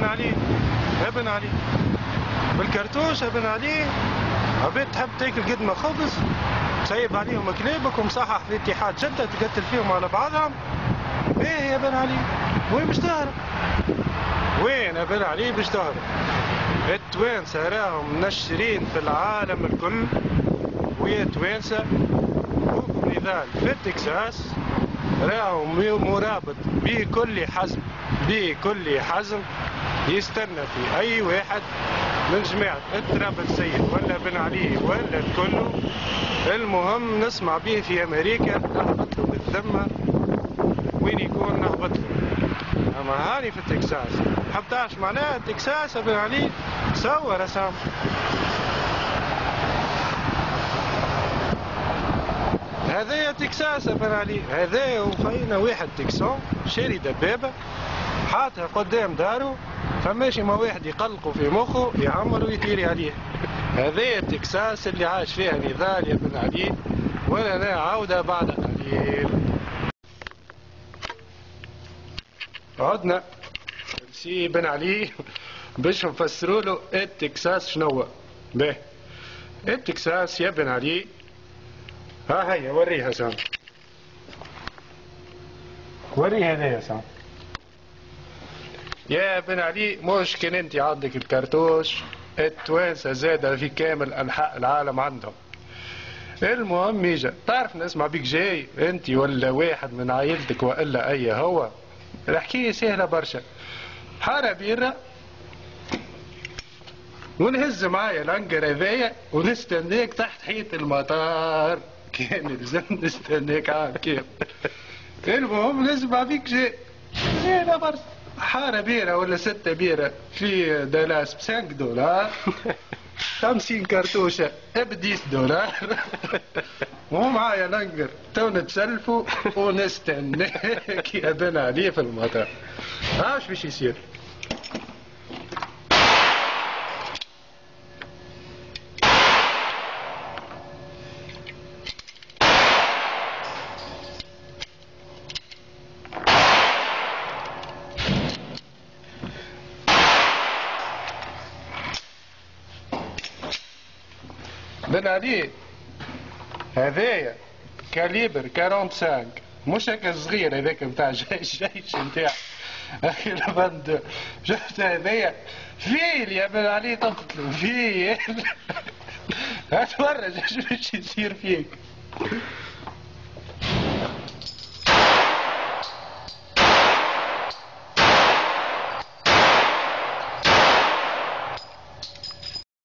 ابن علي ابن علي بالكرتوش ابن علي. عبيد تحب تاكل قد ما خبز تسيب عليهم كلابك ومصحح في اتحاد جدة تقتل فيهم على بعضهم. ايه يا ابن علي وين باش تهرب؟ وين يا ابن علي باش تهرب؟ التوانسة راهم منشرين في العالم الكل، ويا توانسة نضال في تكساس راهم مرابط بكل حزم يستنى في اي واحد من جماعة التراب السيد ولا بن علي ولا الكل. المهم نسمع به في امريكا نهبط له بالذمة وين يكون نهبط له. اما هاني في تكساس حب تعرف معناها تكساس بن علي صور سام. هذايا تكساس بن علي، هذايا وفينا واحد تكسون شاري دبابة حاطها قدام دارو فماشي ما واحد يقلقوا في مخه يعمر ويطيري عليه. هذايا تكساس اللي عاش فيها نضال يا بن علي، وانا عودة بعد قليل. عدنا سي بن علي باش نفسروا له التكساس شنو. باهي التكساس يا بن علي ها هيا وريها سام، وريها هذا يا سام. يا بن علي مش كان انت عندك الكرتوش التوانسة زادة في كامل انحاء العالم عندهم. المهم يجا تعرف نسمع بيك جاي انت ولا واحد من عائلتك والا اي هو، الحكاية سهلة برشا. حارة بيرة ونهز معايا العنقر هذايا ونستناك تحت حيط المطار. كان لازم نستناك عام كيف. المهم نسمع بيك جاي زينة برشا. حارة بيرة ولا 6 بيرة في دالاس $5 50 كرتوشة $10 ومعايا لنقر تو نتسلفوا ونستناك يا بن علي في المطار. عاش باش يصير. بن علي هذايا كاليبر 45 مش هكا صغير هذاك نتاع الجيش نتاع اخي البند. شفت هذايا فيل يا بن علي تقتلو فيل. هتفرج ايش باش يصير فيك.